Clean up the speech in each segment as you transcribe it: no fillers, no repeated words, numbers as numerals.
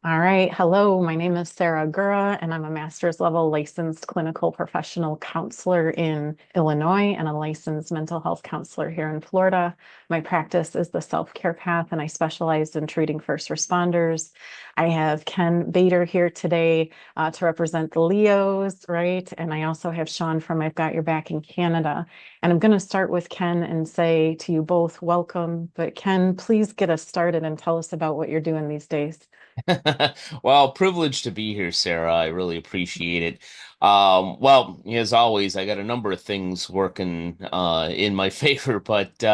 All right. Hello, my name is Sarah Gura, and I'm a master's level licensed clinical professional counselor in Illinois and a licensed mental health counselor here in Florida. My practice is the self-care path, and I specialize in treating first responders. I have Ken Bader here today to represent the Leos, right? And I also have Shaun from I've Got Your Back in Canada. And I'm going to start with Ken and say to you both, welcome. But Ken, please get us started and tell us about what you're doing these days. Well, privileged to be here, Sarah. I really appreciate it. Well, as always, I got a number of things working in my favor, but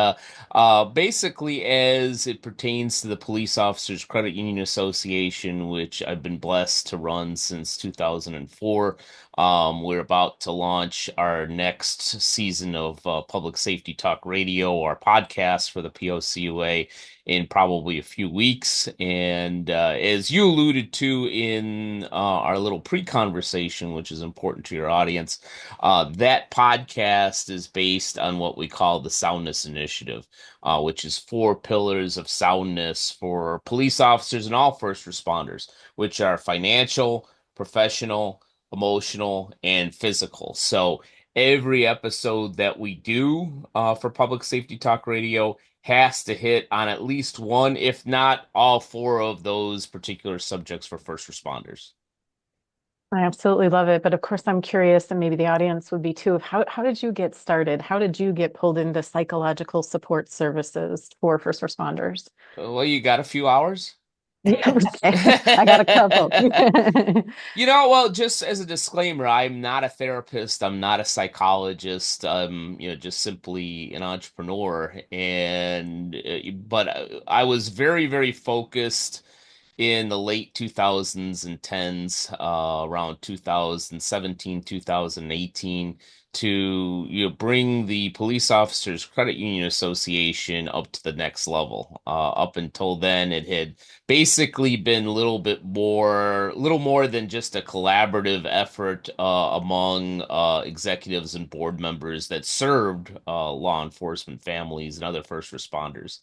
basically, as it pertains to the Police Officers Credit Union Association, which I've been blessed to run since 2004, we're about to launch our next season of Public Safety Talk Radio, our podcast for the POCUA in probably a few weeks. And as you alluded to in our little pre-conversation, which is important to your audience, that podcast is based on what we call the Soundness Initiative, which is four pillars of soundness for police officers and all first responders, which are financial, professional, emotional, and physical. So every episode that we do for Public Safety Talk Radio has to hit on at least one, if not all four of those particular subjects for first responders. I absolutely love it. But of course, I'm curious, and maybe the audience would be too, of how did you get started? How did you get pulled into psychological support services for first responders? Well, you got a few hours? Okay, I got a couple. Well, just as a disclaimer, I'm not a therapist. I'm not a psychologist. I'm, just simply an entrepreneur. But I was very, very focused in the late 2000s and 10s, around 2017, 2018, to bring the Police Officers Credit Union Association up to the next level. Up until then, it had basically been little more than just a collaborative effort among executives and board members that served law enforcement families and other first responders,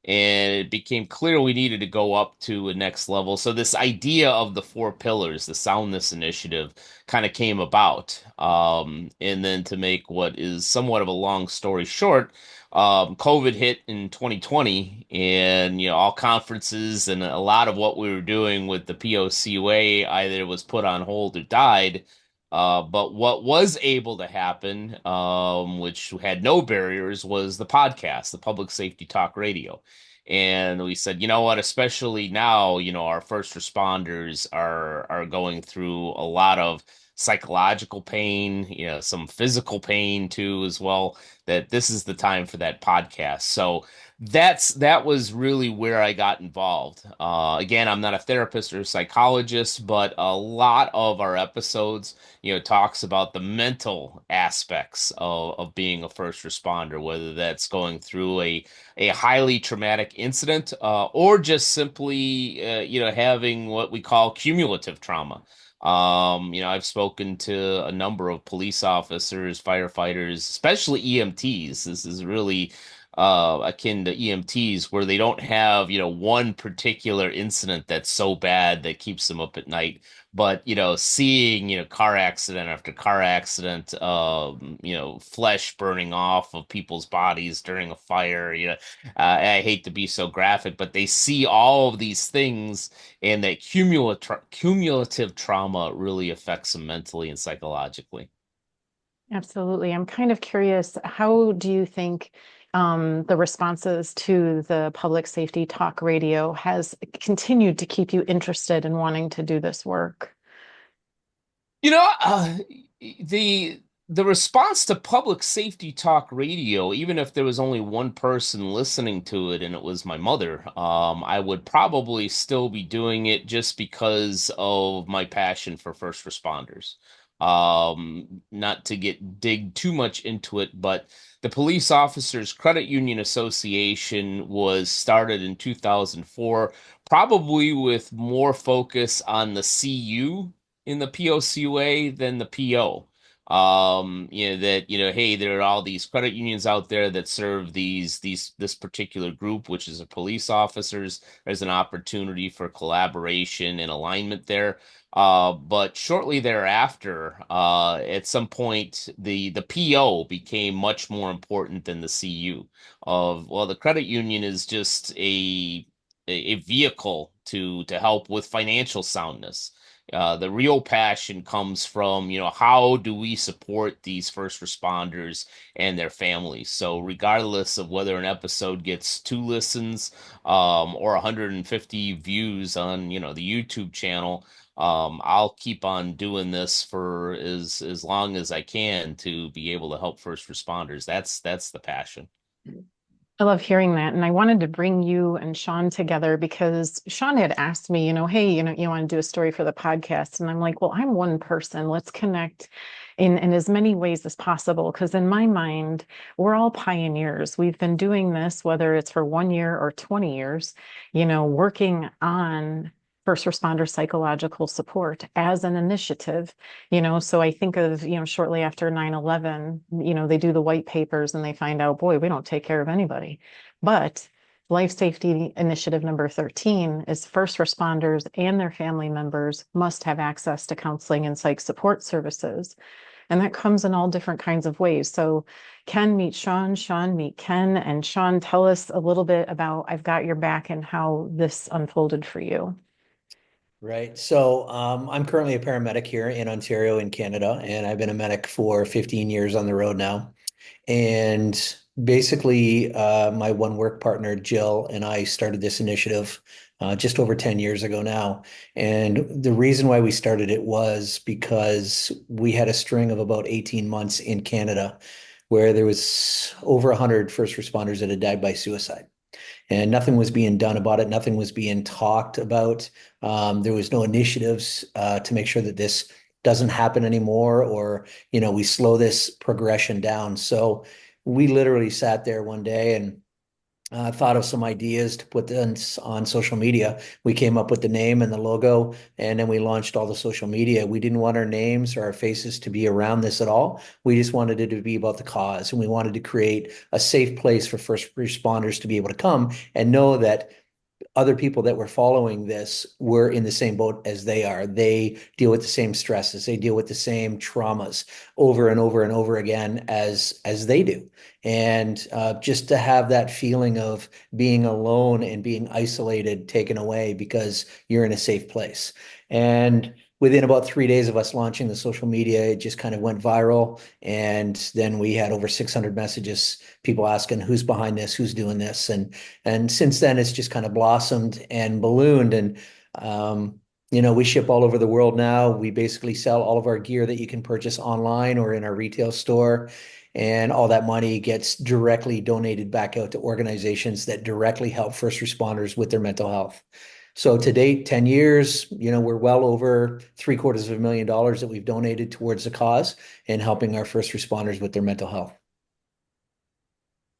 and it became clear we needed to go up to a next level. So this idea of the four pillars, the Soundness Initiative, kind of came about. And then to make what is somewhat of a long story short, COVID hit in 2020, and all conferences and a lot of what we were doing with the POCUA either was put on hold or died. But what was able to happen, which had no barriers, was the podcast, the Public Safety Talk Radio. And we said, you know what, especially now, our first responders are going through a lot of psychological pain, some physical pain too, as well, that this is the time for that podcast. So that was really where I got involved. Again, I'm not a therapist or a psychologist, but a lot of our episodes talks about the mental aspects of being a first responder, whether that's going through a highly traumatic incident, or just simply, having what we call cumulative trauma. I've spoken to a number of police officers, firefighters, especially EMTs. This is really akin to EMTs, where they don't have, one particular incident that's so bad that keeps them up at night. But, seeing, car accident after car accident, flesh burning off of people's bodies during a fire, I hate to be so graphic, but they see all of these things, and that cumulative trauma really affects them mentally and psychologically. Absolutely. I'm kind of curious, how do you think the responses to the public safety talk radio has continued to keep you interested in wanting to do this work? You know, uh, the response to public safety talk radio, even if there was only one person listening to it and it was my mother, I would probably still be doing it just because of my passion for first responders. Not to dig too much into it, but the Police Officers Credit Union Association was started in 2004, probably with more focus on the CU in the POCUA than the PO. that, hey, there are all these credit unions out there that serve this particular group, which is a police officers. There's an opportunity for collaboration and alignment there. But shortly thereafter, at some point, the PO became much more important than the CU. Well, the credit union is just a vehicle to help with financial soundness. The real passion comes from, how do we support these first responders and their families? So regardless of whether an episode gets 2 listens, or 150 views on, the YouTube channel, I'll keep on doing this for as long as I can to be able to help first responders. That's the passion. I love hearing that. And I wanted to bring you and Shaun together because Shaun had asked me, hey, you want to do a story for the podcast? And I'm like, well, I'm one person. Let's connect in as many ways as possible. Because in my mind, we're all pioneers. We've been doing this, whether it's for 1 year or 20 years, working on first responder psychological support as an initiative. So I think of, shortly after 9/11, they do the white papers and they find out, boy, we don't take care of anybody. But Life Safety Initiative number 13 is first responders and their family members must have access to counseling and psych support services. And that comes in all different kinds of ways. So Ken meet Shaun, Shaun meet Ken, and Shaun, tell us a little bit about I've Got Your Back and how this unfolded for you. Right. So I'm currently a paramedic here in Ontario in Canada, and I've been a medic for 15 years on the road now. And basically, my one work partner, Jill, and I started this initiative just over 10 years ago now. And the reason why we started it was because we had a string of about 18 months in Canada where there was over 100 first responders that had died by suicide, and nothing was being done about it. Nothing was being talked about. There was no initiatives to make sure that this doesn't happen anymore, or we slow this progression down. So we literally sat there one day and thought of some ideas to put this on social media. We came up with the name and the logo, and then we launched all the social media. We didn't want our names or our faces to be around this at all. We just wanted it to be about the cause, and we wanted to create a safe place for first responders to be able to come and know that other people that were following this were in the same boat as they are. They deal with the same stresses. They deal with the same traumas over and over and over again as they do. And just to have that feeling of being alone and being isolated taken away because you're in a safe place. And within about 3 days of us launching the social media, it just kind of went viral. And then we had over 600 messages, people asking who's behind this, who's doing this. And since then, it's just kind of blossomed and ballooned. And, we ship all over the world now. We basically sell all of our gear that you can purchase online or in our retail store. And all that money gets directly donated back out to organizations that directly help first responders with their mental health. So to date, 10 years, we're well over $750,000 that we've donated towards the cause and helping our first responders with their mental health.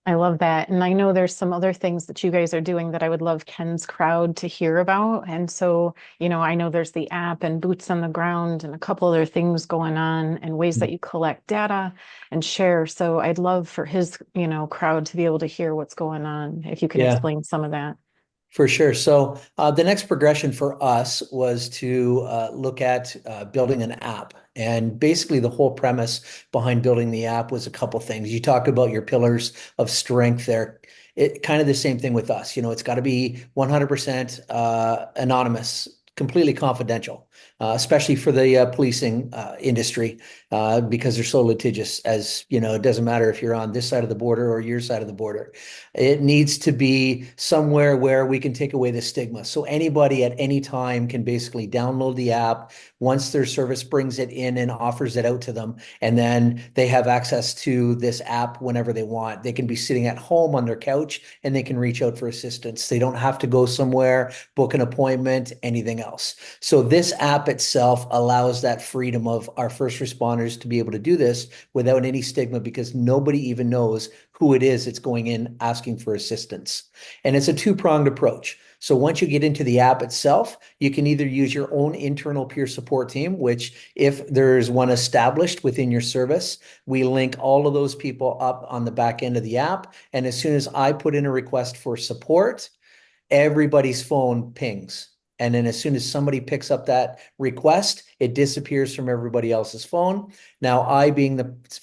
I love that. And I know there's some other things that you guys are doing that I would love Ken's crowd to hear about. And so, I know there's the app and boots on the ground and a couple other things going on and ways that you collect data and share. So I'd love for his, crowd to be able to hear what's going on, if you can Yeah. explain some of that. For sure. So the next progression for us was to look at building an app. And basically, the whole premise behind building the app was a couple things. You talk about your pillars of strength there. It kind of the same thing with us. It's got to be 100% anonymous, completely confidential, especially for the policing industry, because they're so litigious. As it doesn't matter if you're on this side of the border or your side of the border. It needs to be somewhere where we can take away the stigma. So anybody at any time can basically download the app once their service brings it in and offers it out to them. And then they have access to this app whenever they want. They can be sitting at home on their couch and they can reach out for assistance. They don't have to go somewhere, book an appointment, anything else. So this app itself allows that freedom of our first responders to be able to do this without any stigma, because nobody even knows who it is that's going in asking for assistance. And it's a two-pronged approach. So once you get into the app itself, you can either use your own internal peer support team, which if there's one established within your service, we link all of those people up on the back end of the app. And as soon as I put in a request for support, everybody's phone pings. And then as soon as somebody picks up that request, it disappears from everybody else's phone. Now, I, being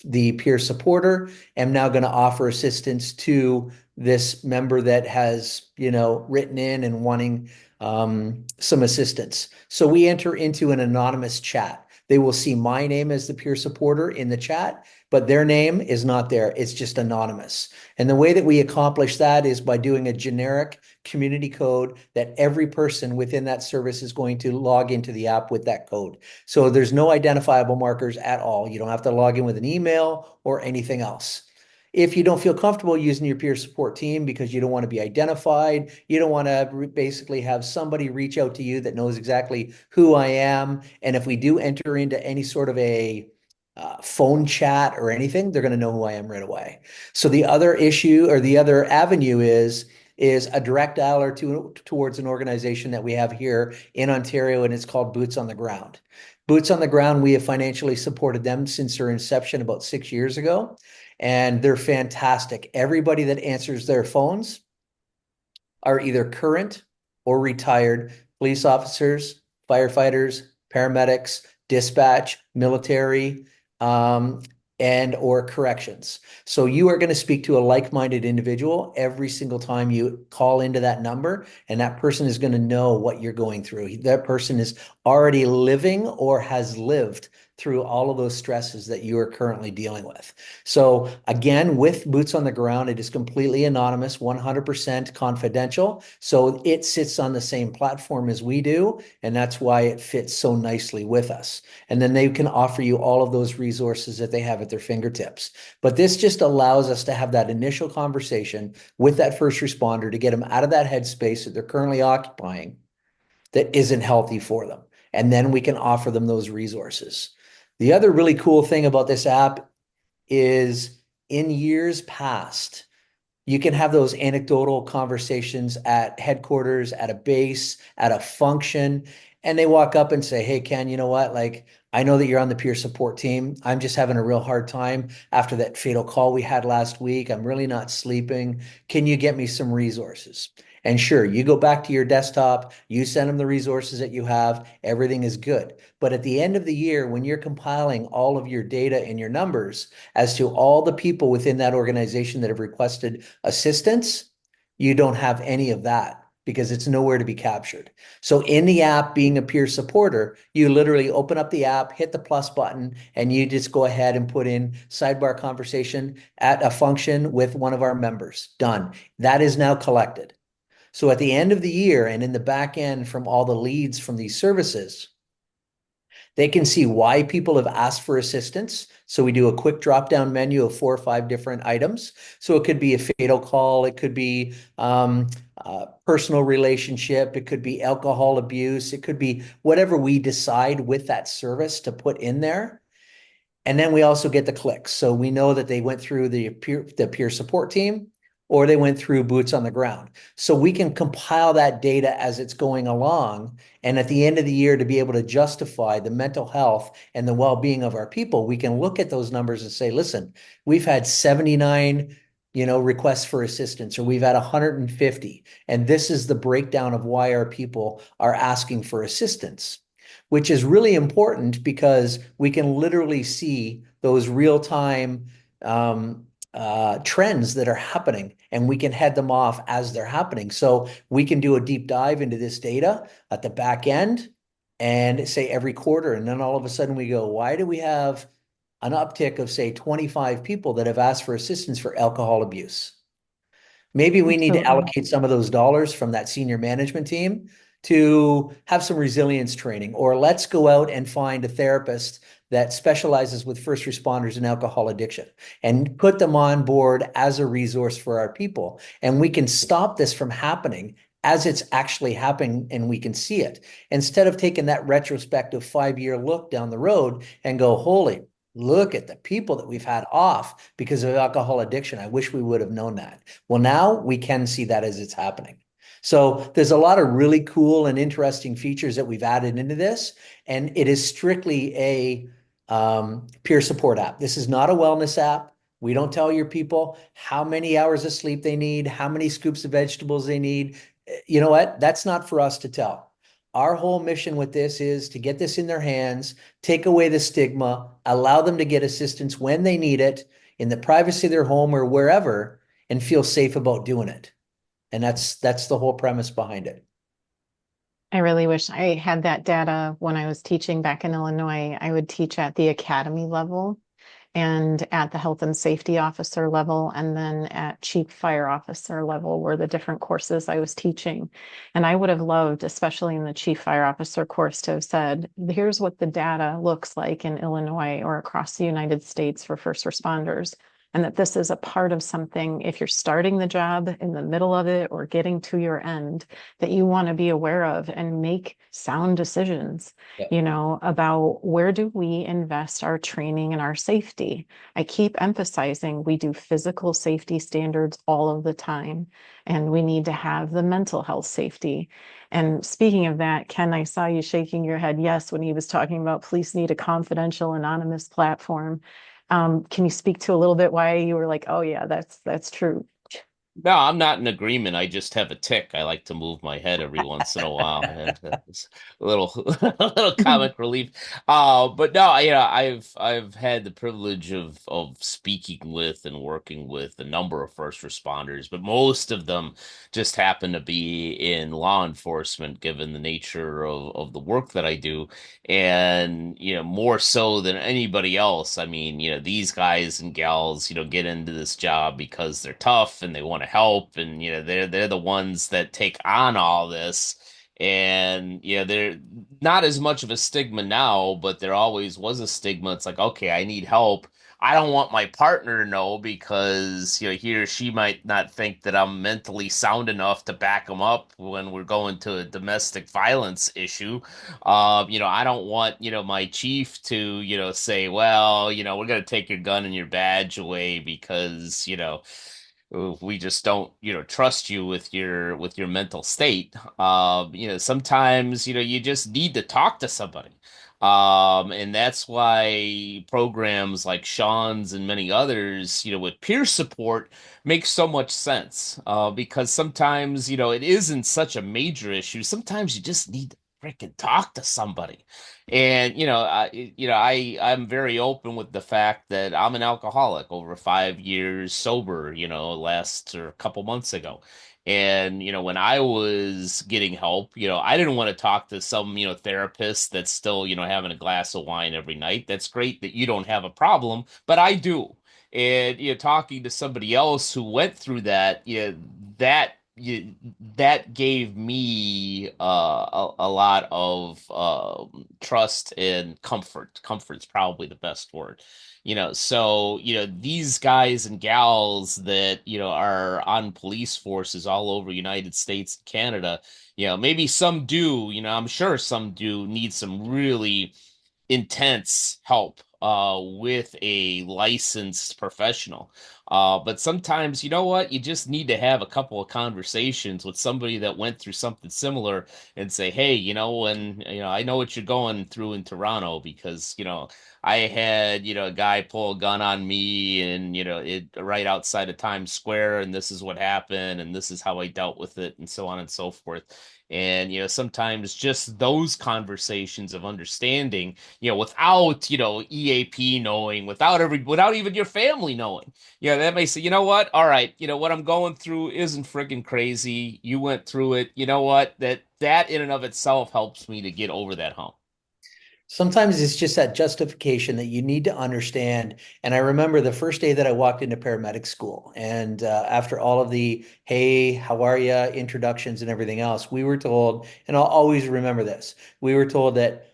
the peer supporter, am now going to offer assistance to this member that has, written in and wanting some assistance. So we enter into an anonymous chat. They will see my name as the peer supporter in the chat, but their name is not there. It's just anonymous. And the way that we accomplish that is by doing a generic community code that every person within that service is going to log into the app with that code. So there's no identifiable markers at all. You don't have to log in with an email or anything else. If you don't feel comfortable using your peer support team because you don't want to be identified, you don't want to basically have somebody reach out to you that knows exactly who I am. And if we do enter into any sort of a phone chat or anything, they're going to know who I am right away. So the other issue or the other avenue is a direct dialer towards an organization that we have here in Ontario, and it's called Boots on the Ground. Boots on the Ground, we have financially supported them since their inception about 6 years ago, and they're fantastic. Everybody that answers their phones are either current or retired police officers, firefighters, paramedics, dispatch, military, and or corrections. So you are going to speak to a like-minded individual every single time you call into that number, and that person is going to know what you're going through. That person is already living or has lived through all of those stresses that you are currently dealing with. So again, with Boots on the Ground, it is completely anonymous, 100% confidential. So it sits on the same platform as we do, and that's why it fits so nicely with us. And then they can offer you all of those resources that they have at their fingertips. But this just allows us to have that initial conversation with that first responder to get them out of that headspace that they're currently occupying that isn't healthy for them. And then we can offer them those resources. The other really cool thing about this app is in years past, you can have those anecdotal conversations at headquarters, at a base, at a function, and they walk up and say, "Hey, Ken, you know what? Like, I know that you're on the peer support team. I'm just having a real hard time after that fatal call we had last week. I'm really not sleeping. Can you get me some resources?" And sure, you go back to your desktop, you send them the resources that you have, everything is good. But at the end of the year, when you're compiling all of your data and your numbers as to all the people within that organization that have requested assistance, you don't have any of that because it's nowhere to be captured. So in the app, being a peer supporter, you literally open up the app, hit the plus button, and you just go ahead and put in sidebar conversation at a function with one of our members. Done. That is now collected. So at the end of the year and in the back end from all the leads from these services, they can see why people have asked for assistance. So we do a quick drop-down menu of 4 or 5 different items. So it could be a fatal call, it could be personal relationship, it could be alcohol abuse, it could be whatever we decide with that service to put in there. And then we also get the clicks. So we know that they went through the peer support team or they went through Boots on the Ground. So we can compile that data as it's going along. And at the end of the year, to be able to justify the mental health and the well-being of our people, we can look at those numbers and say, listen, we've had 79 requests for assistance, or we've had 150. And this is the breakdown of why our people are asking for assistance, which is really important because we can literally see those real-time trends that are happening, and we can head them off as they're happening. So we can do a deep dive into this data at the back end and say every quarter, and then all of a sudden we go, why do we have an uptick of, say, 25 people that have asked for assistance for alcohol abuse? Maybe we need to allocate some of those dollars from that senior management team to have some resilience training, or let's go out and find a therapist that specializes with first responders in alcohol addiction and put them on board as a resource for our people. And we can stop this from happening as it's actually happening, and we can see it instead of taking that retrospective 5-year look down the road and go, holy, look at the people that we've had off because of alcohol addiction. I wish we would have known that. Well, now we can see that as it's happening. So there's a lot of really cool and interesting features that we've added into this, and it is strictly a peer support app. This is not a wellness app. We don't tell your people how many hours of sleep they need, how many scoops of vegetables they need. You know what? That's not for us to tell. Our whole mission with this is to get this in their hands, take away the stigma, allow them to get assistance when they need it in the privacy of their home or wherever, and feel safe about doing it. And that's the whole premise behind it. I really wish I had that data when I was teaching back in Illinois. I would teach at the academy level and at the health and safety officer level, and then at chief fire officer level were the different courses I was teaching. And I would have loved, especially in the chief fire officer course, to have said, here's what the data looks like in Illinois or across the United States for first responders. And that this is a part of something, if you're starting the job in the middle of it or getting to your end, that you want to be aware of and make sound decisions, Yeah. about where do we invest our training and our safety. I keep emphasizing we do physical safety standards all of the time, and we need to have the mental health safety. And speaking of that, Ken, I saw you shaking your head yes when he was talking about police need a confidential, anonymous platform. Can you speak to a little bit why you were like, oh yeah, that's true? No, I'm not in agreement. I just have a tick. I like to move my head every once in a while. And it's a little a little comic relief. But no, I've had the privilege of speaking with and working with a number of first responders, but most of them just happen to be in law enforcement, given the nature of the work that I do. And, more so than anybody else, I mean, these guys and gals, get into this job because they're tough and they want to help. And, they're the ones that take on all this. And, they're not as much of a stigma now, but there always was a stigma. It's like, okay, I need help. I don't want my partner to know because, he or she might not think that I'm mentally sound enough to back them up when we're going to a domestic violence issue. I don't want, my chief to, say, well, we're going to take your gun and your badge away because, we just don't, trust you with your mental state. Sometimes, you just need to talk to somebody. And that's why programs like Shaun's and many others, with peer support makes so much sense. Because sometimes, it isn't such a major issue. Sometimes you just need to freaking talk to somebody. And I'm very open with the fact that I'm an alcoholic over 5 years sober, last or a couple months ago. And, when I was getting help, I didn't want to talk to some, therapist that's still, having a glass of wine every night. That's great that you don't have a problem, but I do. And, talking to somebody else who went through that, that that gave me a lot of trust and comfort. Comfort's probably the best word. So these guys and gals that are on police forces all over United States and Canada, maybe some do, I'm sure some do need some really intense help with a licensed professional. But sometimes, you know what? You just need to have a couple of conversations with somebody that went through something similar and say, hey, I know what you're going through in Toronto because, I had, a guy pull a gun on me and, it right outside of Times Square, and this is what happened, and this is how I dealt with it, and so on and so forth. And, sometimes just those conversations of understanding, without, EAP knowing, without even your family knowing, that may say, you know what? All right, what I'm going through isn't friggin' crazy. You went through it. You know what? That in and of itself helps me to get over that hump. Sometimes it's just that justification that you need to understand. And I remember the first day that I walked into paramedic school, and after all of the "Hey, how are you?" introductions and everything else, we were told, and I'll always remember this, we were told that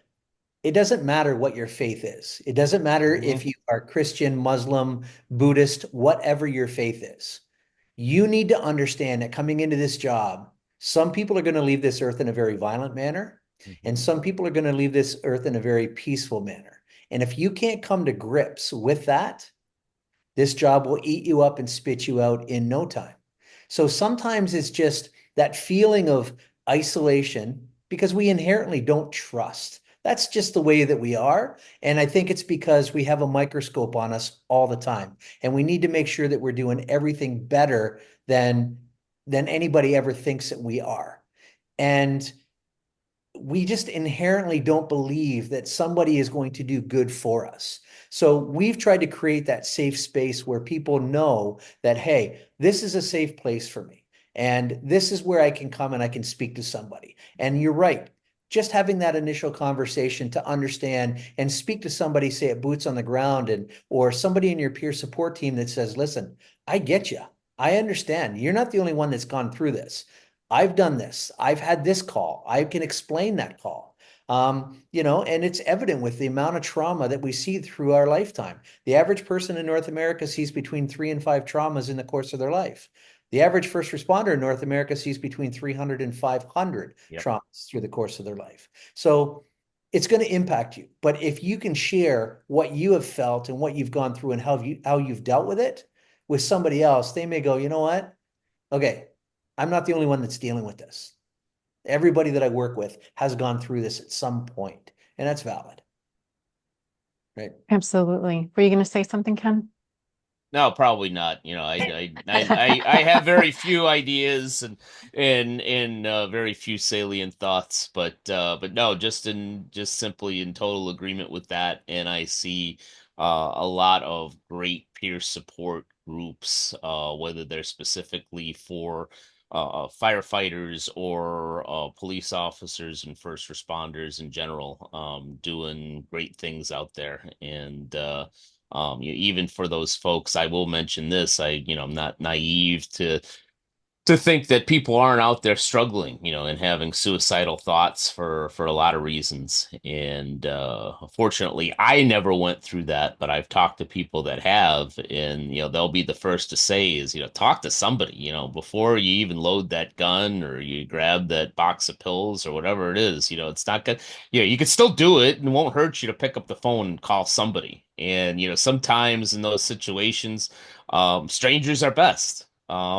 it doesn't matter what your faith is. It doesn't matter if Hmm. you are Christian, Muslim, Buddhist, whatever your faith is. You need to understand that coming into this job, some people are going to leave this earth in a very violent manner, and Hmm. some people are going to leave this earth in a very peaceful manner. And if you can't come to grips with that, this job will eat you up and spit you out in no time. So sometimes it's just that feeling of isolation because we inherently don't trust. That's just the way that we are. And I think it's because we have a microscope on us all the time. And we need to make sure that we're doing everything better than anybody ever thinks that we are. And we just inherently don't believe that somebody is going to do good for us. So we've tried to create that safe space where people know that, hey, this is a safe place for me. And this is where I can come and I can speak to somebody. And you're right. Just having that initial conversation to understand and speak to somebody, say at boots on the ground, and or somebody in your peer support team that says, listen, I get you. I understand. You're not the only one that's gone through this. I've done this. I've had this call. I can explain that call. And it's evident with the amount of trauma that we see through our lifetime. The average person in North America sees between 3 and 5 traumas in the course of their life. The average first responder in North America sees between 300 and 500 Yep. traumas through the course of their life. So it's going to impact you. But if you can share what you have felt and what you've gone through and how you've dealt with it with somebody else, they may go, you know what? Okay, I'm not the only one that's dealing with this. Everybody that I work with has gone through this at some point, and that's valid, right? Absolutely. Were you going to say something, Ken? No, probably not. I have very few ideas and very few salient thoughts, but no, just simply in total agreement with that. And I see a lot of great peer support groups, whether they're specifically for firefighters or police officers and first responders in general, doing great things out there. And even for those folks, I will mention this. I'm not naive to think that people aren't out there struggling, and having suicidal thoughts for a lot of reasons. And fortunately, I never went through that, but I've talked to people that have, and they'll be the first to say is, talk to somebody, before you even load that gun or you grab that box of pills or whatever it is. It's not good. You can still do it, and it won't hurt you to pick up the phone and call somebody. And sometimes in those situations, strangers are best,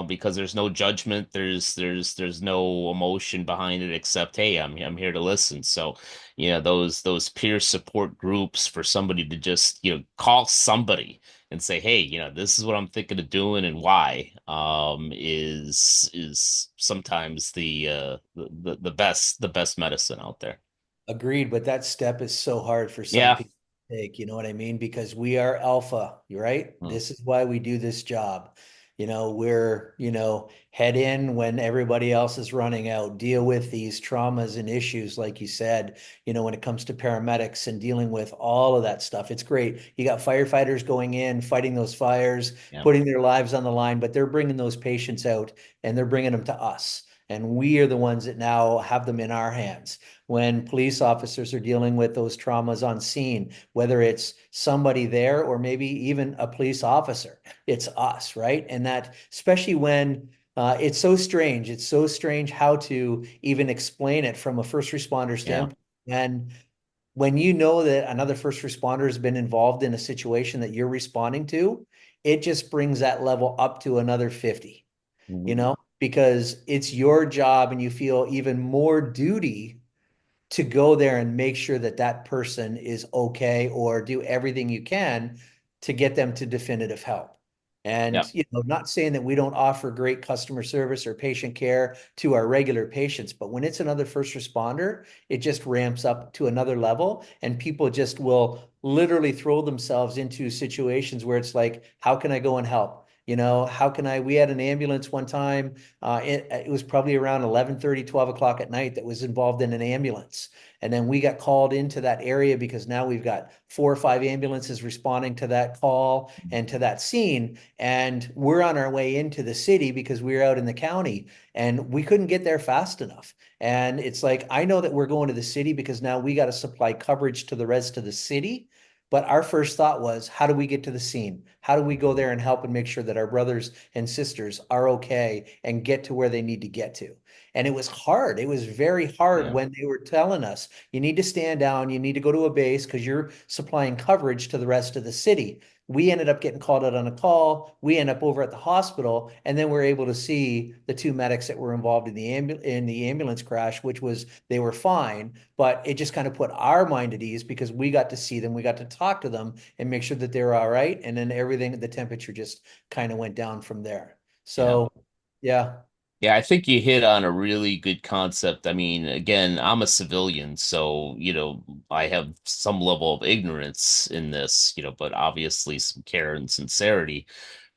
because there's no judgment, there's no emotion behind it except, hey, I'm here to listen. So, those peer support groups for somebody to just, call somebody and say, hey, this is what I'm thinking of doing and why, is sometimes the best medicine out there. Agreed, but that step is so hard for some Yeah. people to take, you know what I mean? Because we are alpha, right? Hmm. This is why we do this job. We're, head in when everybody else is running out, deal with these traumas and issues, like you said, when it comes to paramedics and dealing with all of that stuff. It's great. You got firefighters going in, fighting those fires, Yeah. putting their lives on the line, but they're bringing those patients out and they're bringing them to us. And we are the ones that now have them in our hands when police officers are dealing with those traumas on scene, whether it's somebody there or maybe even a police officer, it's us, right? And that, especially when it's so strange, it's so strange how to even explain it from a first responder Yeah. standpoint. And when you know that another first responder has been involved in a situation that you're responding to, it just brings that level up to another 50, Mhm. because it's your job and you feel even more duty to go there and make sure that that person is okay or do everything you can to get them to definitive help. Yeah. And, not saying that we don't offer great customer service or patient care to our regular patients, but when it's another first responder, it just ramps up to another level and people just will literally throw themselves into situations where it's like, how can I go and help? How can we had an ambulance one time, it was probably around 11:30, 12 o'clock at night that was involved in an ambulance. And then we got called into that area because now we've got 4 or 5 ambulances responding to that call and to that scene. And we're on our way into the city because we were out in the county and we couldn't get there fast enough. And it's like, I know that we're going to the city because now we got to supply coverage to the rest of the city. But our first thought was, how do we get to the scene? How do we go there and help and make sure that our brothers and sisters are okay and get to where they need to get to? And it was hard. It was very hard Yeah. when they were telling us, you need to stand down, you need to go to a base because you're supplying coverage to the rest of the city. We ended up getting called out on a call. We end up over at the hospital, and then we're able to see the two medics that were involved in the ambulance crash, which was they were fine, but it just kind of put our mind at ease because we got to see them, we got to talk to them and make sure that they were all right, and then everything, the temperature just kind of went down from there. Yeah. So, yeah. Yeah, I think you hit on a really good concept. I mean, again, I'm a civilian, so, I have some level of ignorance in this, but obviously some care and sincerity.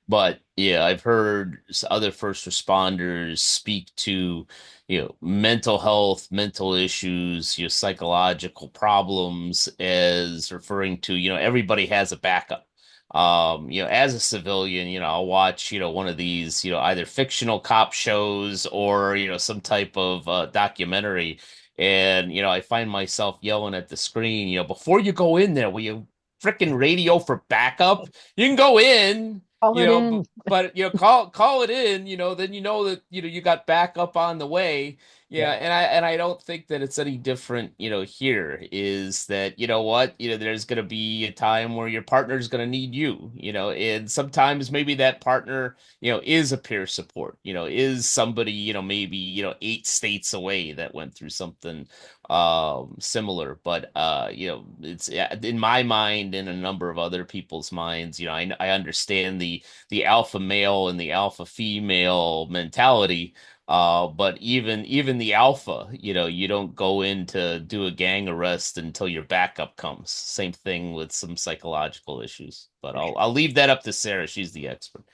But yeah, I've heard other first responders speak to, mental health, mental issues, psychological problems as referring to, everybody has a backup. As a civilian, I'll watch, one of these, either fictional cop shows or, some type of documentary. And, I find myself yelling at the screen, before you go in there, will you freaking radio for backup? You can go in, Call it in. but call it in, then that you got backup on the way. Yeah, Yeah. and I don't think that it's any different, here is that what, there's gonna be a time where your partner's gonna need you, and sometimes maybe that partner, is a peer support, is somebody, maybe, 8 states away that went through something similar. But it's in my mind and a number of other people's minds, I understand the alpha male and the alpha female mentality. But even the alpha, you don't go in to do a gang arrest until your backup comes. Same thing with some psychological issues. But I'll leave that up to Sarah. She's the expert.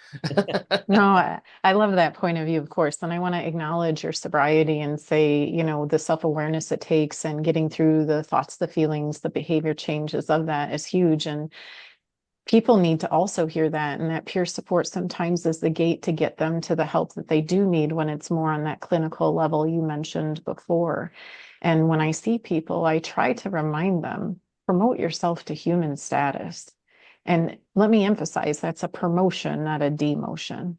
No, I love that point of view, of course. And I want to acknowledge your sobriety and say, the self-awareness it takes and getting through the thoughts, the feelings, the behavior changes of that is huge. And people need to also hear that. And that peer support sometimes is the gate to get them to the help that they do need when it's more on that clinical level you mentioned before. And when I see people, I try to remind them, promote yourself to human status. And let me emphasize that's a promotion, not a demotion.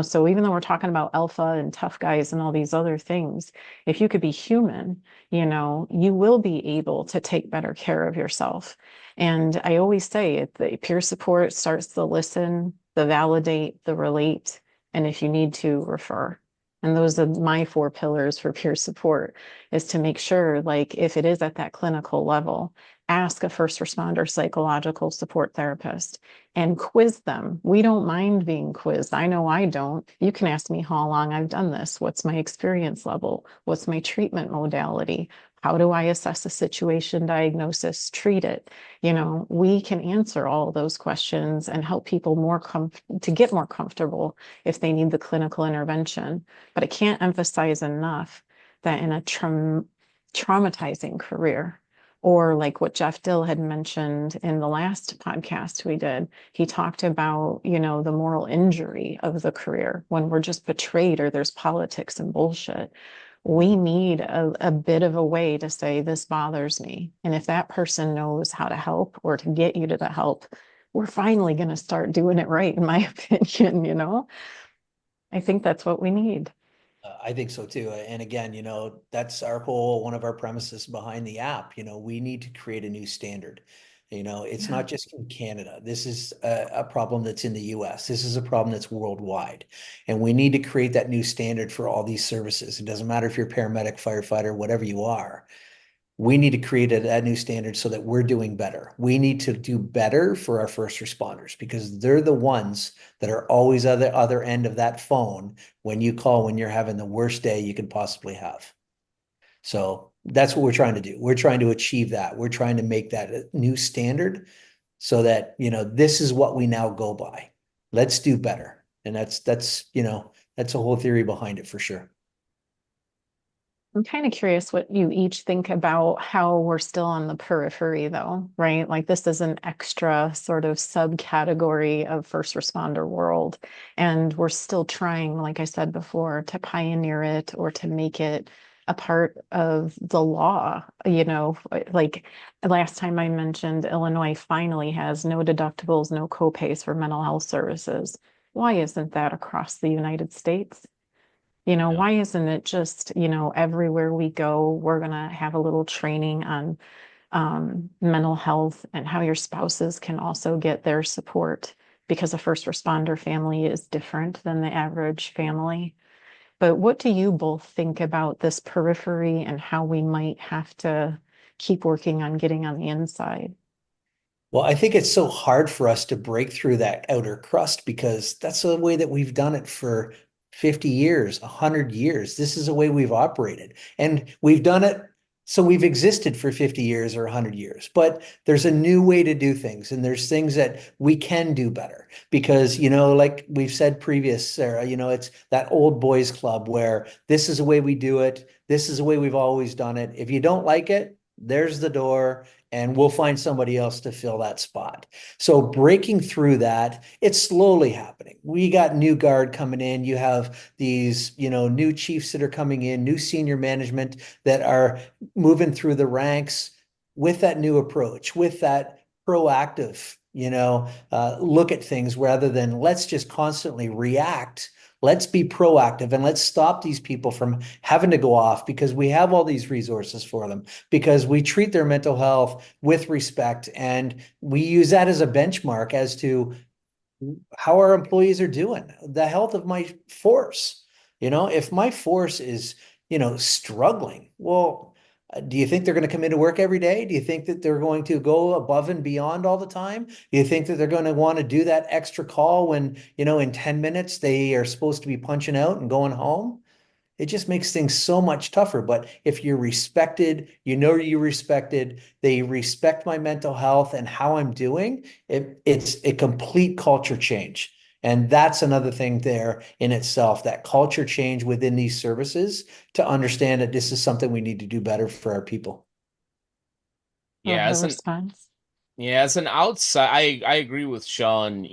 So even though we're talking about alpha and tough guys and all these other things, if you could be human, you will be able to take better care of yourself. And I always say it, the peer support starts the listen, the validate, the relate, and if you need to, refer. And those are my 4 pillars for peer support is to make sure, like, if it is at that clinical level, ask a first responder psychological support therapist and quiz them. We don't mind being quizzed. I know I don't. You can ask me how long I've done this. What's my experience level? What's my treatment modality? How do I assess a situation, diagnosis, treat it? We can answer all of those questions and help people to get more comfortable if they need the clinical intervention. But I can't emphasize enough that in a traumatizing career, or like what Jeff Dill had mentioned in the last podcast we did, he talked about, the moral injury of the career when we're just betrayed or there's politics and bullshit. We need a bit of a way to say, this bothers me. And if that person knows how to help or to get you to the help, we're finally going to start doing it right, in my opinion. I think that's what we need. I think so too. And again, that's one of our premises behind the app. We need to create a new standard. It's Yeah. not just in Canada. This is a problem that's in the US. This is a problem that's worldwide. And we need to create that new standard for all these services. It doesn't matter if you're a paramedic, firefighter, whatever you are. We need to create a new standard so that we're doing better. We need to do better for our first responders because they're the ones that are always at the other end of that phone when you call when you're having the worst day you could possibly have. So that's what we're trying to do. We're trying to achieve that. We're trying to make that a new standard so that, this is what we now go by. Let's do better. And that's a whole theory behind it for sure. I'm kind of curious what you each think about how we're still on the periphery, though, right? Like this is an extra sort of subcategory of first responder world. And we're still trying, like I said before, to pioneer it or to make it a part of the law. Like last time I mentioned, Illinois finally has no deductibles, no copays for mental health services. Why isn't that across the United States? Yeah. Why isn't it just, everywhere we go, we're going to have a little training on mental health and how your spouses can also get their support because a first responder family is different than the average family. But what do you both think about this periphery and how we might have to keep working on getting on the inside? Well, I think it's so hard for us to break through that outer crust because that's the way that we've done it for 50 years, 100 years. This is the way we've operated. And we've done it, so we've existed for 50 years or 100 years. But there's a new way to do things, and there's things that we can do better. Because, like we've said previous, Sarah, it's that old boys club where this is the way we do it. This is the way we've always done it. If you don't like it, there's the door and we'll find somebody else to fill that spot. So breaking through that, it's slowly happening. We got new guard coming in. You have these, new chiefs that are coming in, new senior management that are moving through the ranks with that new approach, with that proactive, look at things rather than let's just constantly react. Let's be proactive and let's stop these people from having to go off because we have all these resources for them, because we treat their mental health with respect and we use that as a benchmark as to how our employees are doing, the health of my force. If my force is, struggling, well, do you think they're going to come into work every day? Do you think that they're going to go above and beyond all the time? Do you think that they're going to want to do that extra call when, in 10 minutes they are supposed to be punching out and going home? It just makes things so much tougher. But if you're respected, you're respected, they respect my mental health and how I'm doing, it's a complete culture change. And that's another thing there in itself, that culture change within these services to understand that this is something we need to do better for our people. Love Yeah, the as an response. Yeah, as an outside, I agree with Shaun.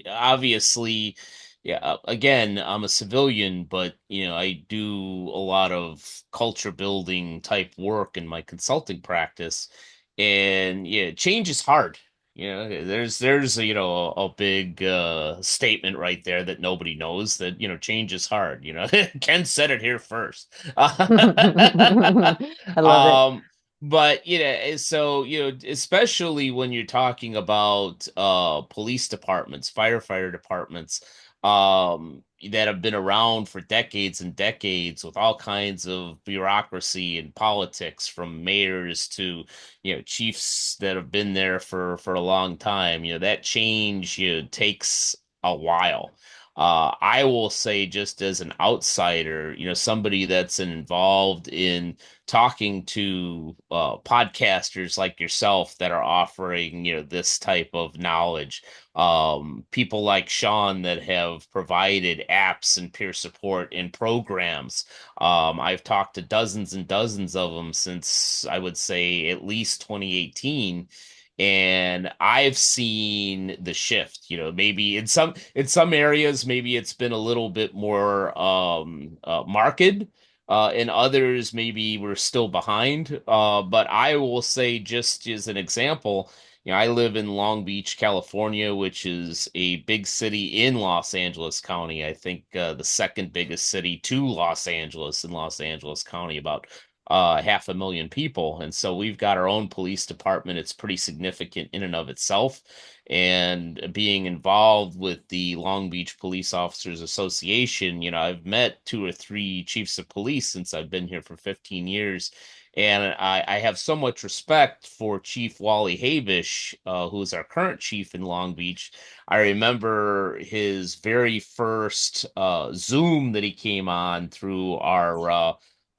Obviously, yeah. Again, I'm a civilian, but I do a lot of culture building type work in my consulting practice, and yeah, change is hard. There's a big statement right there that nobody knows that change is hard. Ken said it here first. I love it. um. But so especially when you're talking about police departments, firefighter departments, that have been around for decades and decades with all kinds of bureaucracy and politics, from mayors to chiefs that have been there for a long time. That change takes a while. I will say, just as an outsider, somebody that's involved in talking to podcasters like yourself that are offering this type of knowledge, people like Shaun that have provided apps and peer support and programs. I've talked to dozens and dozens of them since, I would say, at least 2018, and I've seen the shift. Maybe in some areas maybe it's been a little bit more marked. In others, maybe we're still behind. But I will say, just as an example, I live in Long Beach, California, which is a big city in Los Angeles County. I think the second biggest city to Los Angeles in Los Angeles County, about 500,000 people. And so we've got our own police department. It's pretty significant in and of itself. And being involved with the Long Beach Police Officers Association, I've met two or three chiefs of police since I've been here for 15 years. And I have so much respect for Chief Wally Havish, who is our current chief in Long Beach. I remember his very first Zoom that he came on through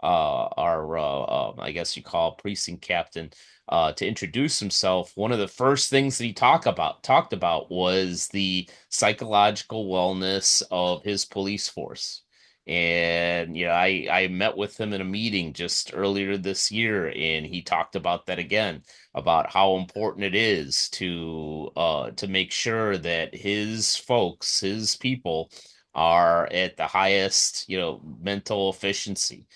I guess you call it precinct captain, to introduce himself. One of the first things that he talked about was the psychological wellness of his police force. And I met with him in a meeting just earlier this year, and he talked about that again, about how important it is to make sure that his folks, his people, are at the highest mental efficiency,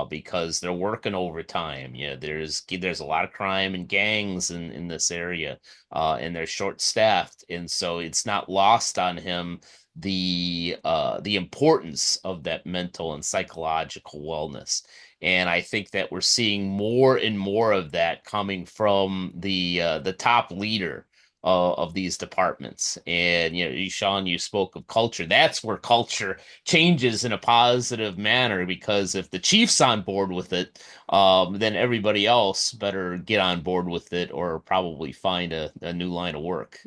because they're working overtime. There's a lot of crime and gangs in this area, and they're short staffed, and so it's not lost on him the importance of that mental and psychological wellness. And I think that we're seeing more and more of that coming from the top leader of these departments. And Shaun, you spoke of culture. That's where culture changes in a positive manner, because if the chief's on board with it, then everybody else better get on board with it, or probably find a new line of work.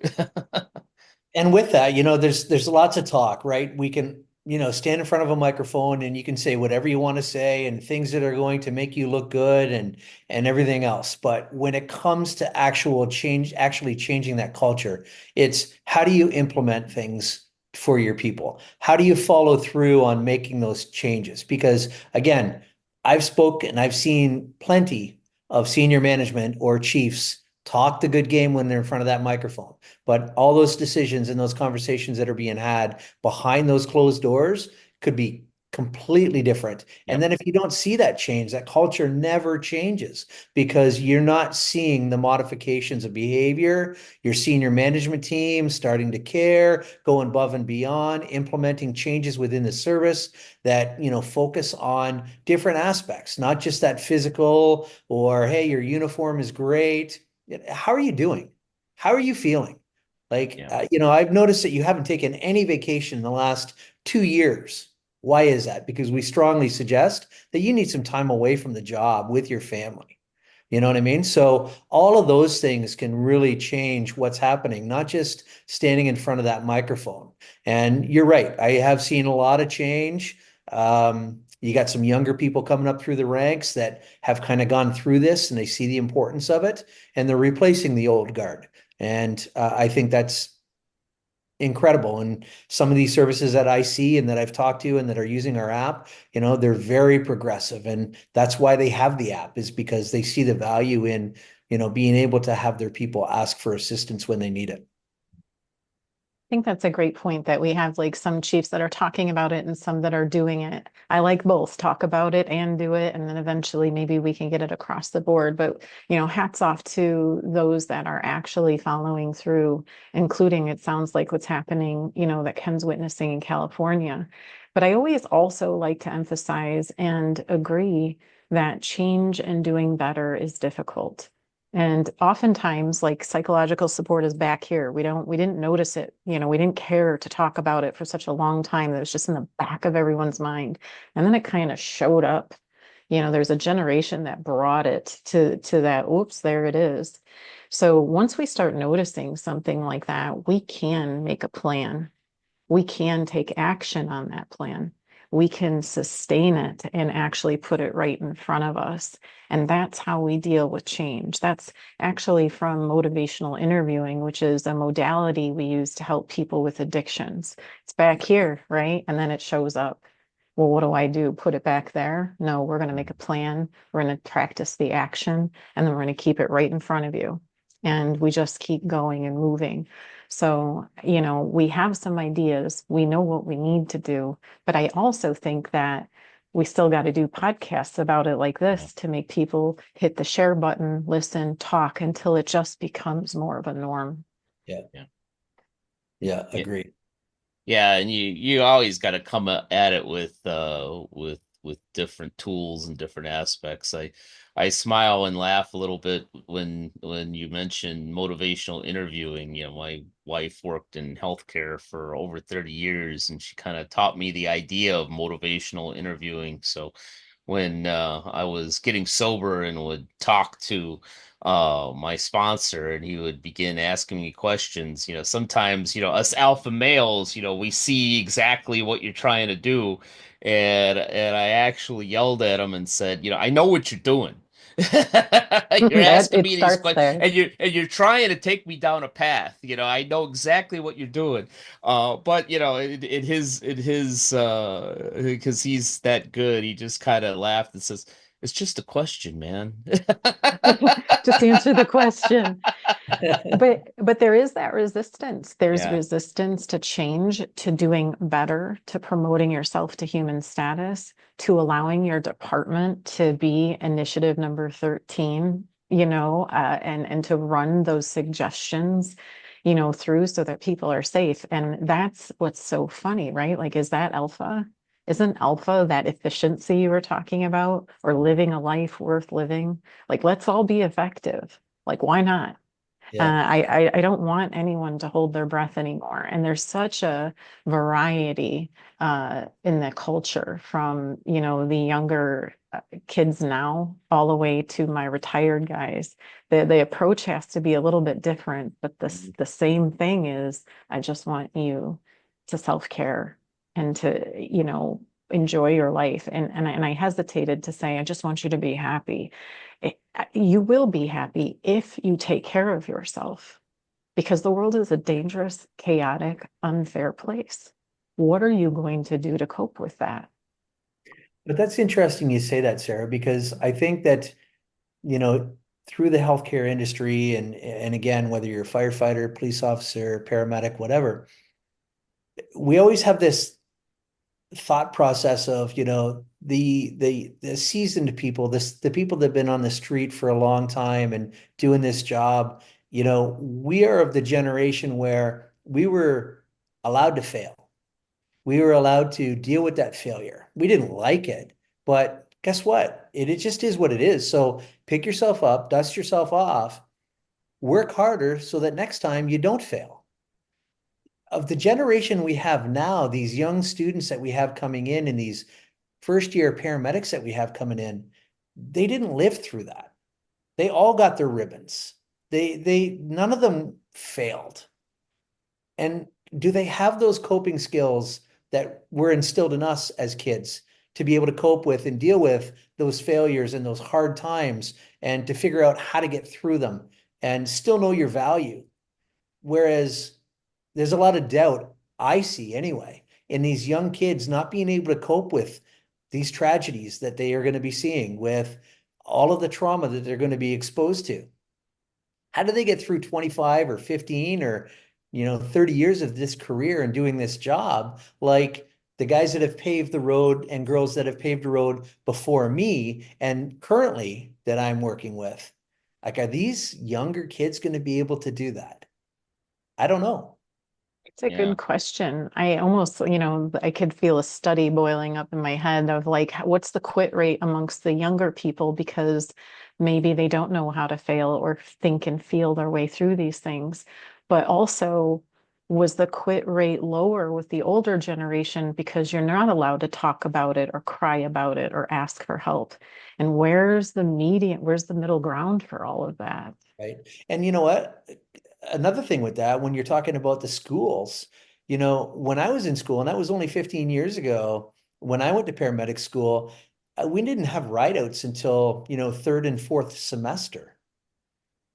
And with that, there's lots of talk, right? We can, stand in front of a microphone and you can say whatever you want to say and things that are going to make you look good and everything else. But when it comes to actually changing that culture, it's how do you implement things for your people? How do you follow through on making those changes? Because again, I've seen plenty of senior management or chiefs talk the good game when they're in front of that microphone. But all those decisions and those conversations that are being had behind those closed doors could be completely different. And Yep. then if you don't see that change, that culture never changes because you're not seeing the modifications of behavior, your senior management team starting to care, go above and beyond, implementing changes within the service that, focus on different aspects, not just that physical or, hey, your uniform is great. How are you doing? How are you feeling? Like, Yeah. I've noticed that you haven't taken any vacation in the last 2 years. Why is that? Because we strongly suggest that you need some time away from the job with your family. You know what I mean? So all of those things can really change what's happening, not just standing in front of that microphone. And you're right. I have seen a lot of change. You got some younger people coming up through the ranks that have kind of gone through this and they see the importance of it and they're replacing the old guard. And I think that's incredible. And some of these services that I see and that I've talked to and that are using our app, they're very progressive. And that's why they have the app, is because they see the value in, being able to have their people ask for assistance when they need it. I think that's a great point that we have like some chiefs that are talking about it and some that are doing it. I like both, talk about it and do it. And then eventually maybe we can get it across the board. But, hats off to those that are actually following through, including it sounds like what's happening, that Ken's witnessing in California. But I always also like to emphasize and agree that change and doing better is difficult. And oftentimes, like psychological support is back here. We didn't notice it. We didn't care to talk about it for such a long time. That was just in the back of everyone's mind. And then it kind of showed up. There's a generation that brought it to that, oops, there it is. So once we start noticing something like that, we can make a plan. We can take action on that plan. We can sustain it and actually put it right in front of us. And that's how we deal with change. That's actually from motivational interviewing, which is a modality we use to help people with addictions. It's back here, right? And then it shows up. Well, what do I do? Put it back there? No, we're going to make a plan. We're going to practice the action, and then we're going to keep it right in front of you. And we just keep going and moving. So, we have some ideas, we know what we need to do, but I also think that we still got to do podcasts about it like this to make people hit the share button, listen, talk until it just becomes more of a norm. Yeah. Yeah. Yeah, Yeah. agreed. Yeah, and you always got to come at it with different tools and different aspects. I smile and laugh a little bit when you mention motivational interviewing. My wife worked in healthcare for over 30 years, and she kind of taught me the idea of motivational interviewing. So when I was getting sober and would talk to my sponsor, and he would begin asking me questions. Sometimes, us alpha males, we see exactly what you're trying to do. And I actually yelled at him and said, I know what you're doing. You're That asking it me these starts questions, there. and you're trying to take me down a path. I know exactly what you're doing. But in his because he's that good, he just kind of laughed and says, "It's just a question, man." Just answer the question. But there is that resistance. There's Yeah. resistance to change, to doing better, to promoting yourself to human status, to allowing your department to be initiative number 13, and to run those suggestions, through so that people are safe. And that's what's so funny, right? Like, is that alpha? Isn't alpha that efficiency you were talking about, or living a life worth living? Like, let's all be effective. Like, why not? Yeah. I don't want anyone to hold their breath anymore. And there's such a variety in the culture from, the younger kids now all the way to my retired guys. The approach has to be a little bit different, but the same thing is, I just want you to self-care and to, enjoy your life. And I hesitated to say, I just want you to be happy. You will be happy if you take care of yourself, because the world is a dangerous, chaotic, unfair place. What are you going to do to cope with that? But that's interesting you say that, Sarah, because I think that, you know, through the healthcare industry and again, whether you're a firefighter, police officer, paramedic, whatever, we always have this thought process of, the seasoned people, the people that have been on the street for a long time and doing this job, we are of the generation where we were allowed to fail. We were allowed to deal with that failure. We didn't like it, but guess what? It just is what it is. So pick yourself up, dust yourself off, work harder so that next time you don't fail. Of the generation we have now, these young students that we have coming in and these first year paramedics that we have coming in, they didn't live through that. They all got their ribbons. None of them failed. And do they have those coping skills that were instilled in us as kids to be able to cope with and deal with those failures and those hard times and to figure out how to get through them and still know your value? Whereas there's a lot of doubt, I see anyway, in these young kids not being able to cope with these tragedies that they are going to be seeing, with all of the trauma that they're going to be exposed to. How do they get through 25 or 15 or 30 years of this career and doing this job like the guys that have paved the road and girls that have paved the road before me and currently that I'm working with? Like, are these younger kids going to be able to do that? I don't know. It's a Yeah. good question. I almost, I could feel a study boiling up in my head of like, what's the quit rate amongst the younger people because maybe they don't know how to fail or think and feel their way through these things. But also, was the quit rate lower with the older generation because you're not allowed to talk about it or cry about it or ask for help? And where's the median, where's the middle ground for all of that? Right. And you know what? Another thing with that, when you're talking about the schools, when I was in school, and that was only 15 years ago, when I went to paramedic school, we didn't have rideouts until, third and fourth semester.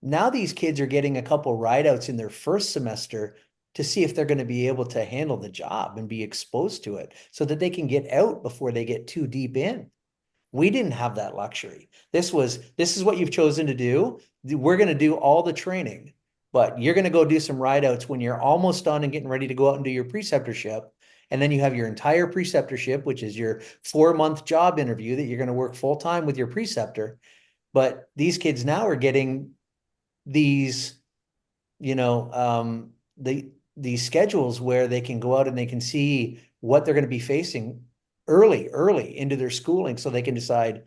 Now these kids are getting a couple rideouts in their first semester to see if they're going to be able to handle the job and be exposed to it so that they can get out before they get too deep in. We didn't have that luxury. This is what you've chosen to do. We're going to do all the training, but you're going to go do some rideouts when you're almost done and getting ready to go out and do your preceptorship. And then you have your entire preceptorship, which is your 4-month job interview that you're going to work full time with your preceptor. But these kids now are getting these, you know, these schedules where they can go out and they can see what they're going to be facing early into their schooling so they can decide,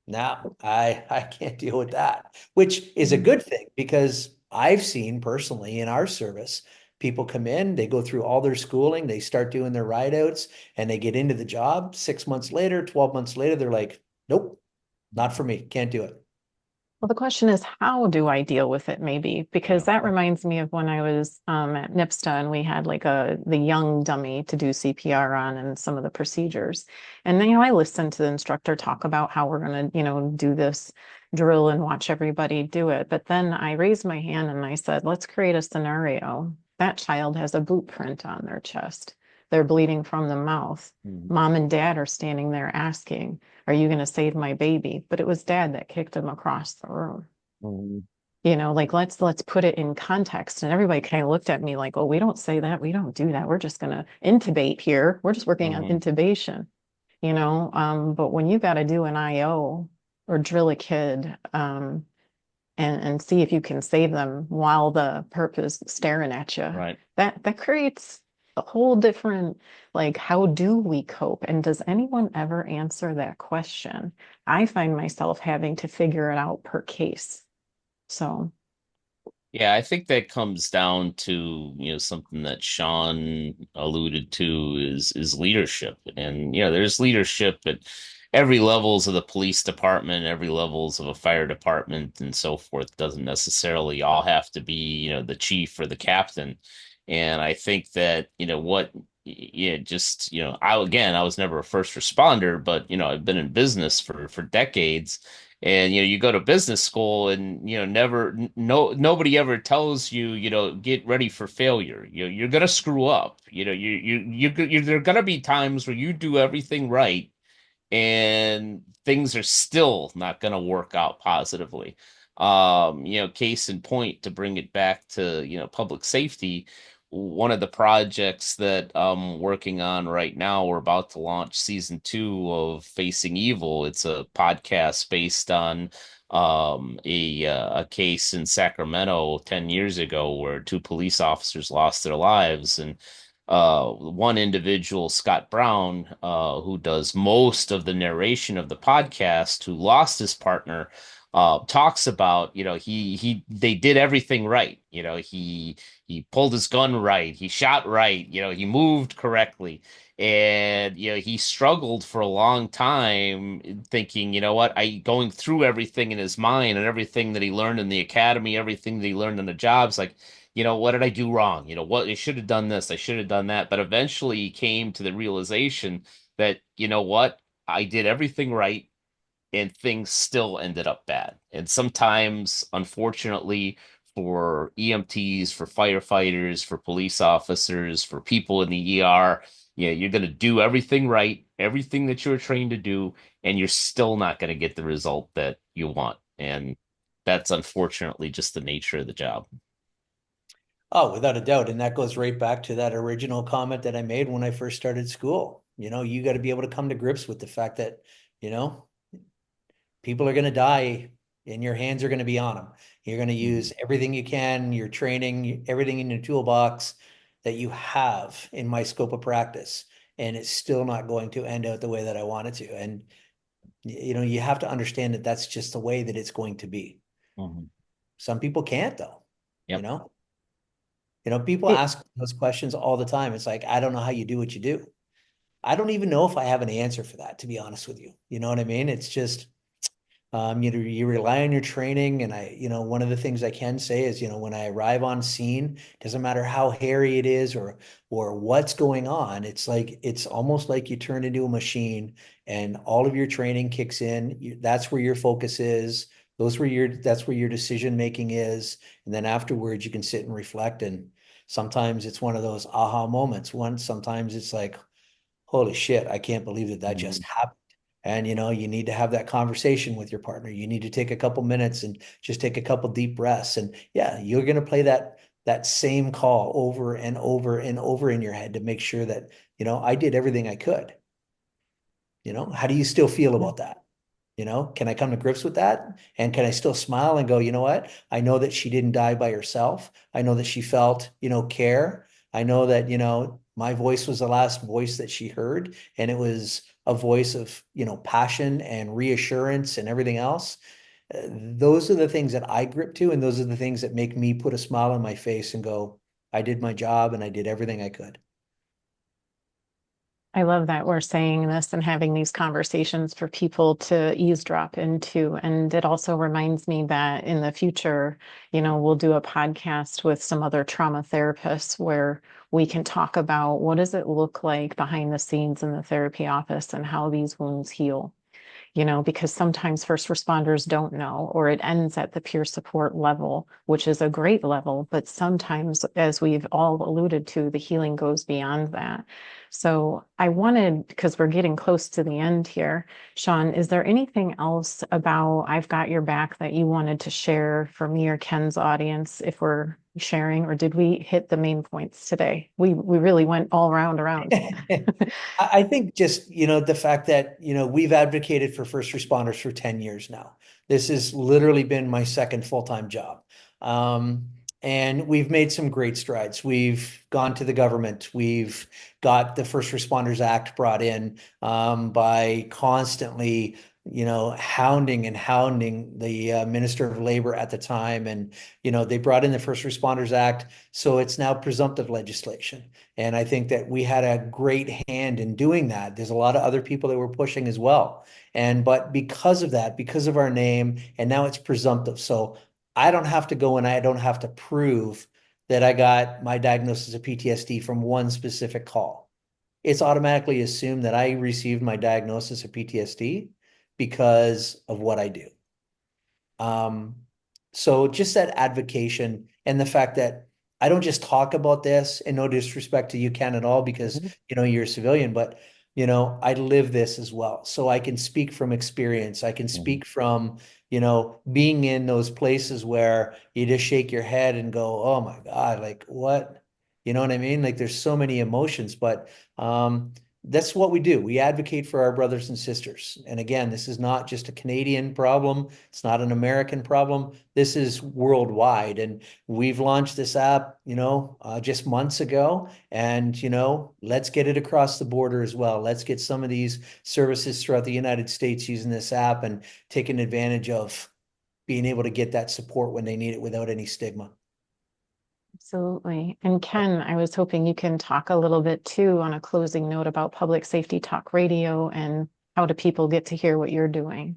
no, I can't deal with that, which is a good thing because I've seen personally in our service, people come in, they go through all their schooling, they start doing their rideouts and they get into the job 6 months later, 12 months later, they're like, nope, not for me, can't do it. Well, the question is, how do I deal with it, maybe? Because Yeah. that reminds me of when I was at NIPSTA and we had like the young dummy to do CPR on and some of the procedures. And then, I listened to the instructor talk about how we're going to, do this drill and watch everybody do it. But then I raised my hand and I said, let's create a scenario. That child has a boot print on their chest. They're bleeding from the mouth. Mhm. Mom and dad are standing there asking, are you going to save my baby? But it was dad that kicked him across the room. Mhm. Like let's put it in context. And everybody kind of looked at me like, well, we don't say that. We don't do that. We're just going to intubate here. We're just working on Mhm. intubation, but when you got to do an IO or drill a kid, and see if you can save them while the perp is staring at you, Right. that creates a whole different, like, how do we cope? And does anyone ever answer that question? I find myself having to figure it out per case. So, Yeah, I think that comes down to, something that Shaun alluded to is leadership. And, there's leadership at every levels of the police department, every levels of a fire department and so forth. Doesn't necessarily all have to be, the chief or the captain. And I think that, yeah, just, I was never a first responder, but, I've been in business for decades. And you go to business school and never no nobody ever tells you, get ready for failure. You're gonna screw up. There are gonna be times where you do everything right and things are still not going to work out positively. Case in point, to bring it back to, public safety, one of the projects that I'm working on right now, we're about to launch season 2 of Facing Evil. It's a podcast based on a case in Sacramento 10 years ago where 2 police officers lost their lives. And one individual, Scott Brown, who does most of the narration of the podcast, who lost his partner, talks about, they did everything right. He pulled his gun right, he shot right, he moved correctly. And he struggled for a long time thinking, what, I going through everything in his mind and everything that he learned in the academy, everything that he learned in the jobs, like, what did I do wrong? What, I should have done this, I should have done that. But eventually he came to the realization that, what, I did everything right and things still ended up bad. And sometimes, unfortunately, for EMTs, for firefighters, for police officers, for people in the ER, you're going to do everything right, everything that you're trained to do, and you're still not going to get the result that you want. And that's unfortunately just the nature of the job. Oh, without a doubt. And that goes right back to that original comment that I made when I first started school. You got to be able to come to grips with the fact that, you know, people are going to die and your hands are going to be on them. You're going to use everything you can, your training, everything in your toolbox that you have in my scope of practice. And it's still not going to end out the way that I want it to. And, you have to understand that that's just the way that it's going to be. Mhm. Some people can't, though, you Yep. know? People it, ask those questions all the time. It's like, I don't know how you do what you do. I don't even know if I have an answer for that, to be honest with you. You know what I mean? It's just, you rely on your training. And one of the things I can say is, when I arrive on scene, doesn't matter how hairy it is or what's going on. It's like, it's almost like you turn into a machine and all of your training kicks in. That's where your focus is. That's where your decision making is. And then afterwards you can sit and reflect. And sometimes it's one of those aha moments. Sometimes it's like, holy shit, I can't believe that just Mhm. happened. And you need to have that conversation with your partner. You need to take a couple minutes and just take a couple deep breaths. And yeah, you're going to play that same call over and over and over in your head to make sure that, I did everything I could. How do you still feel about that? Can I come to grips with that? And can I still smile and go, you know what? I know that she didn't die by herself. I know that she felt, care. I know that, my voice was the last voice that she heard. And it was a voice of, passion and reassurance and everything else. Those are the things that I grip to. And those are the things that make me put a smile on my face and go, I did my job and I did everything I could. I love that we're saying this and having these conversations for people to eavesdrop into. And it also reminds me that in the future, we'll do a podcast with some other trauma therapists where we can talk about what does it look like behind the scenes in the therapy office and how these wounds heal. Because sometimes first responders don't know, or it ends at the peer support level, which is a great level. But sometimes, as we've all alluded to, the healing goes beyond that. So I wanted, because we're getting close to the end here, Shaun, is there anything else about I've Got Your Back that you wanted to share for me or Ken's audience if we're sharing, or did we hit the main points today? We really went all round around. I think just, the fact that, we've advocated for first responders for 10 years now. This has literally been my second full-time job. And we've made some great strides. We've gone to the government. We've got the First Responders Act brought in by constantly, hounding and hounding the Minister of Labor at the time. And, they brought in the First Responders Act. So it's now presumptive legislation. And I think that we had a great hand in doing that. There's a lot of other people that were pushing as well. But because of that, because of our name, and now it's presumptive. So I don't have to go and I don't have to prove that I got my diagnosis of PTSD from one specific call. It's automatically assumed that I received my diagnosis of PTSD because of what I do. Um, so just that advocation and the fact that I don't just talk about this, and no disrespect to you, Ken, at all, because you're a civilian, but I live this as well. So I can speak from experience. I can speak from, being in those places where you just shake your head and go, oh my God, like what? You know what I mean? Like there's so many emotions, but that's what we do. We advocate for our brothers and sisters. And again, this is not just a Canadian problem. It's not an American problem. This is worldwide. And we've launched this app, just months ago. And, let's get it across the border as well. Let's get some of these services throughout the United States using this app and taking advantage of being able to get that support when they need it without any stigma. Absolutely. And Ken, I was hoping you can talk a little bit too on a closing note about Public Safety Talk Radio and how do people get to hear what you're doing?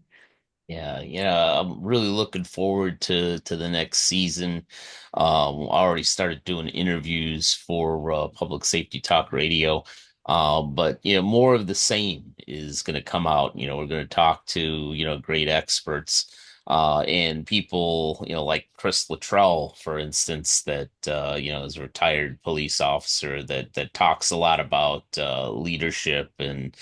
Yeah, I'm really looking forward to the next season. I already started doing interviews for Public Safety Talk Radio. But more of the same is going to come out. We're going to talk to great experts and people like Chris Luttrell, for instance, that is a retired police officer that talks a lot about leadership and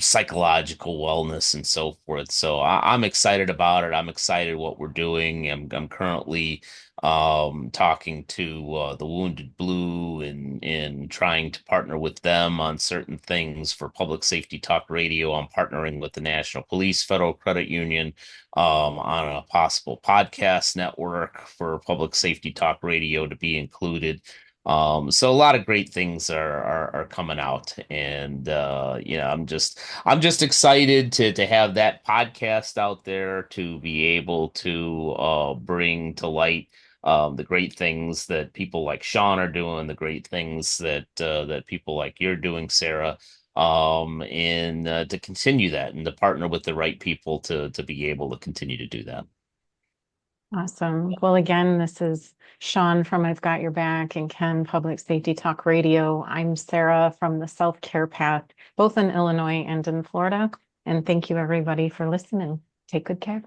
psychological wellness and so forth. So I'm excited about it. I'm excited what we're doing. I'm currently talking to the Wounded Blue and trying to partner with them on certain things for Public Safety Talk Radio. I'm partnering with the National Police Federal Credit Union on a possible podcast network for Public Safety Talk Radio to be included. So a lot of great things are coming out, and I'm just excited to have that podcast out there to be able to bring to light the great things that people like Shaun are doing, the great things that people like you're doing, Sarah, and to continue that and to partner with the right people to be able to continue to do that. Awesome. Well, again, this is Shaun from I've Got Your Back and Ken, Public Safety Talk Radio. I'm Sarah from the Self-Care Path, both in Illinois and in Florida. And thank you everybody for listening. Take good care.